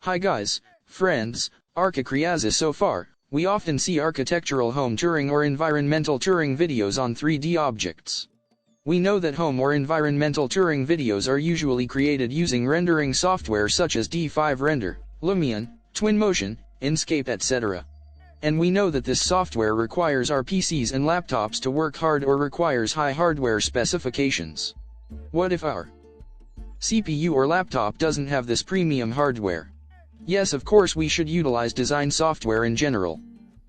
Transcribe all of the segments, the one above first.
Hi guys, friends, Archicad. So far, we often see architectural home touring or environmental touring videos on 3D objects. We know that home or environmental touring videos are usually created using rendering software such as D5 Render, Lumion, Twinmotion, Inkscape, etc. And we know that this software requires our PCs and laptops to work hard or requires high hardware specifications. What if our CPU or laptop doesn't have this premium hardware? Yes, of course we should utilize design software in general.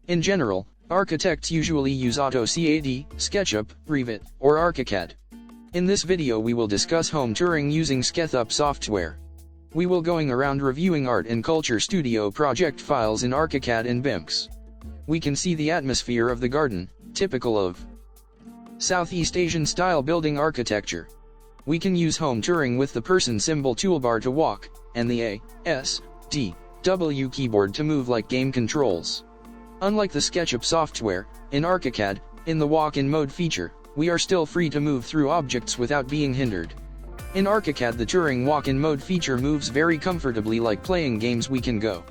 In general, architects usually use AutoCAD, SketchUp, Revit, or Archicad. In this video we will discuss home touring using SketchUp software. We will going around reviewing art and culture studio project files in Archicad and BIMX. We can see the atmosphere of the garden, typical of Southeast Asian style building architecture. We can use home touring with the person symbol toolbar to walk, and the A, S, D, W keyboard to move like game controls. Unlike the SketchUp software, in Archicad, in the walk-in mode feature, we are still free to move through objects without being hindered. In Archicad the touring walk-in mode feature moves very comfortably like playing games. We can go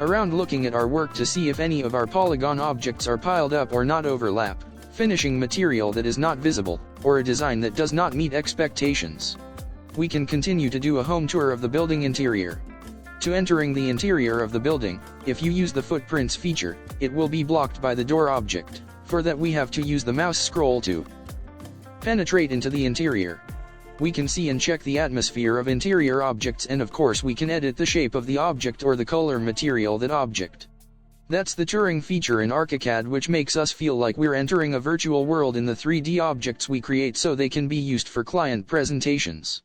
around looking at our work to see if any of our polygon objects are piled up or not overlap, finishing material that is not visible, or a design that does not meet expectations. We can continue to do a home tour of the building interior. To entering the interior of the building, if you use the footprints feature, it will be blocked by the door object. For that we have to use the mouse scroll to penetrate into the interior. We can see and check the atmosphere of interior objects, and of course we can edit the shape of the object or the color material that object. That's the touring feature in Archicad, which makes us feel like we're entering a virtual world in the 3D objects we create so they can be used for client presentations.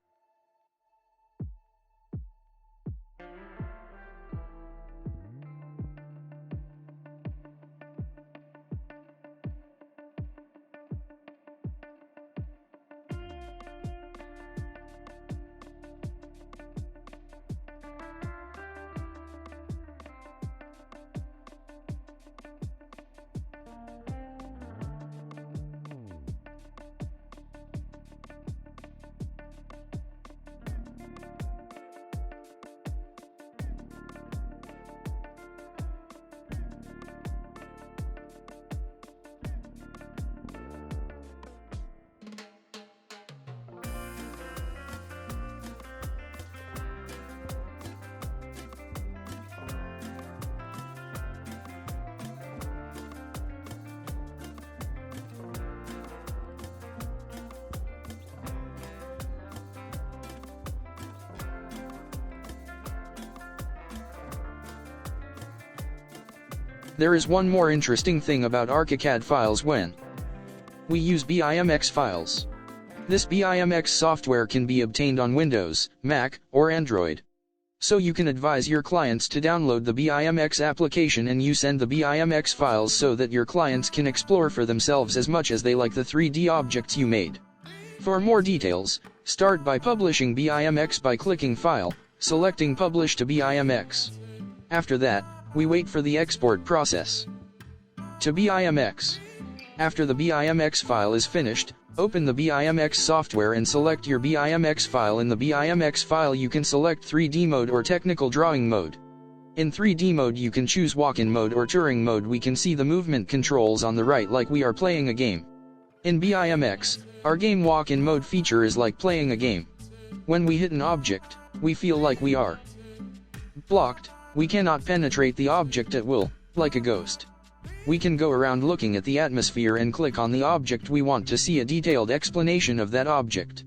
There is one more interesting thing about Archicad files when we use BIMX files. This BIMX software can be obtained on Windows, Mac, or Android. So you can advise your clients to download the BIMX application and you send the BIMX files so that your clients can explore for themselves as much as they like the 3D objects you made. For more details, start by publishing BIMX by clicking File, selecting Publish to BIMX. After that, we wait for the export process to BIMX. After the BIMX file is finished, open the BIMX software and select your BIMX file. In the BIMX file you can select 3D mode or technical drawing mode. In 3D mode you can choose walk-in mode or touring mode. We can see the movement controls on the right like we are playing a game. In BIMX, our game walk-in mode feature is like playing a game. When we hit an object, we feel like we are blocked. We cannot penetrate the object at will, like a ghost. We can go around looking at the atmosphere and click on the object we want to see a detailed explanation of that object.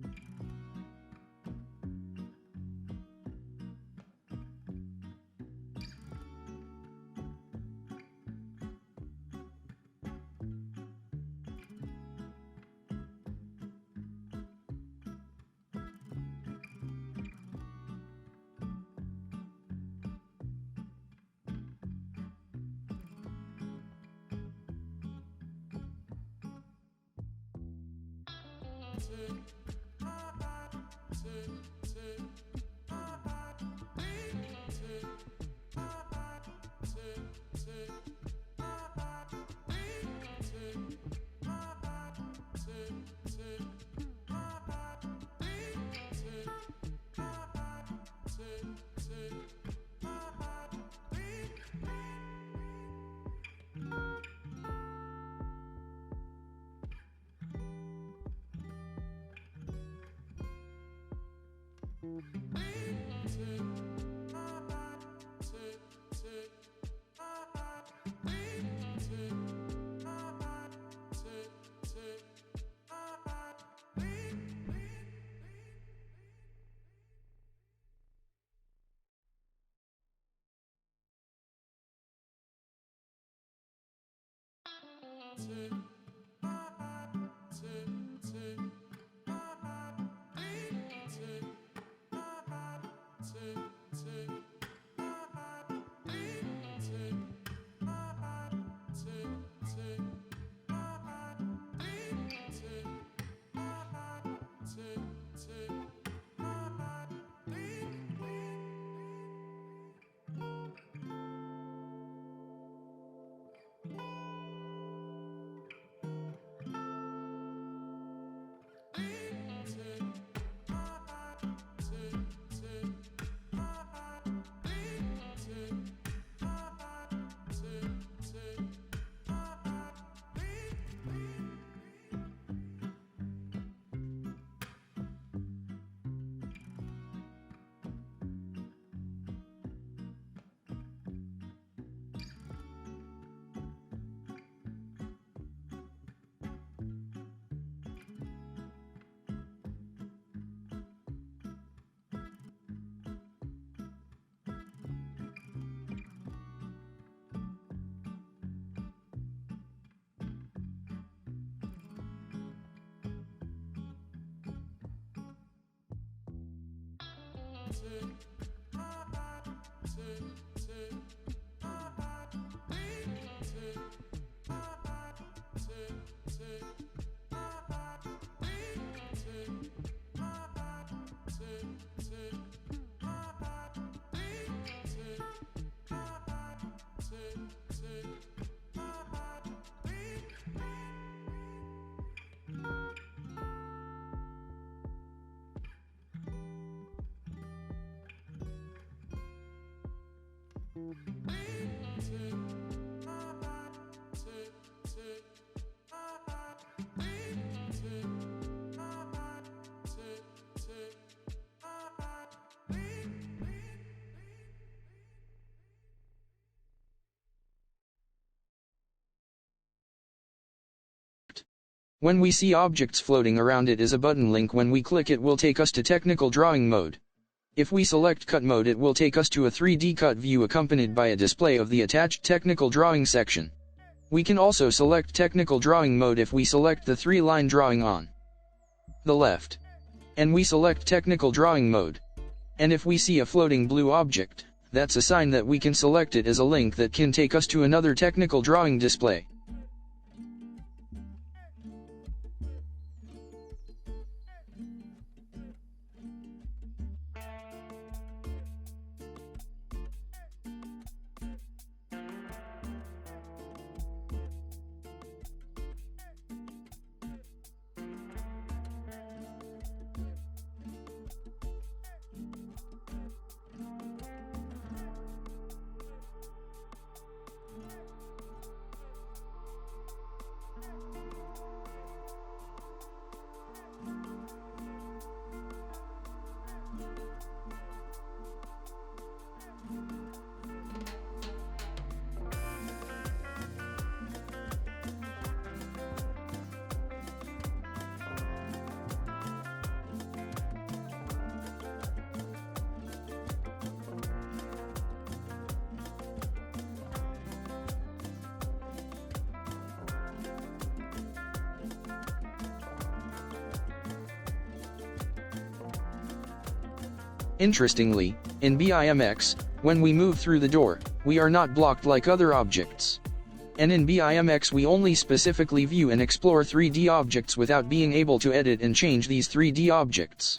When we see objects floating around it is a button link. When we click it will take us to technical drawing mode. If we select cut mode it will take us to a 3D cut view accompanied by a display of the attached technical drawing section. We can also select technical drawing mode if we select the 3-line drawing on the left. And we select technical drawing mode. And if we see a floating blue object, that's a sign that we can select it as a link that can take us to another technical drawing display. Interestingly, in BIMX, when we move through the door, we are not blocked like other objects. And in BIMX we only specifically view and explore 3D objects without being able to edit and change these 3D objects.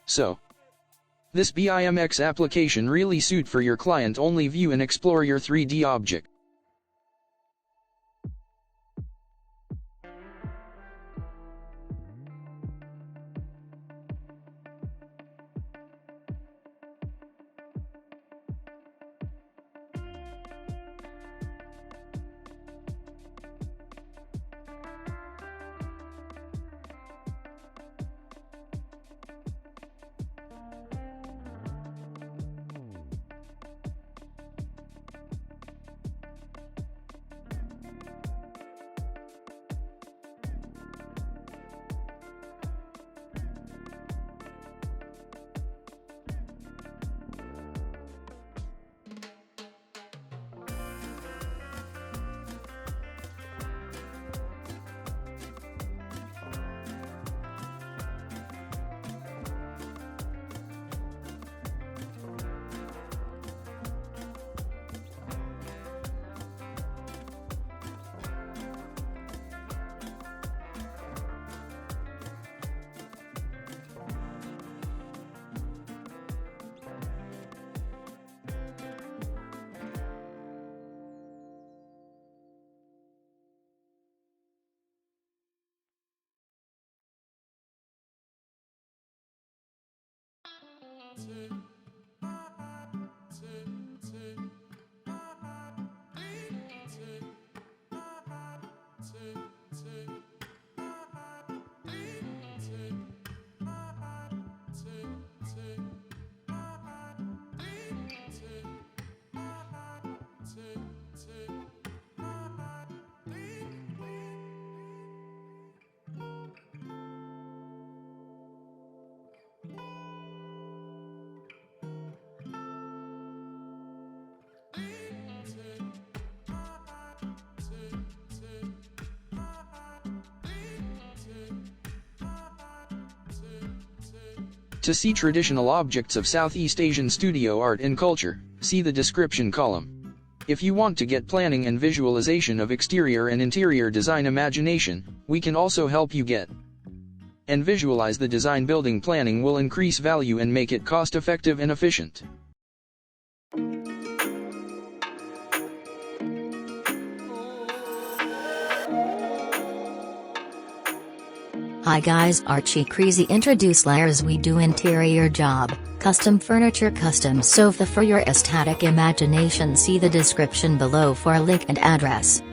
So, this BIMX application really suit for your client only view and explore your 3D object. To see traditional objects of Southeast Asian studio art and culture, see the description column. If you want to get planning and visualization of exterior and interior design imagination, we can also help you get and visualize the design. Building planning will increase value and make it cost-effective and efficient. Hi guys, Archie Crazy introduce layers. We do interior job, custom furniture, custom sofa for your aesthetic imagination. See the description below for a link and address.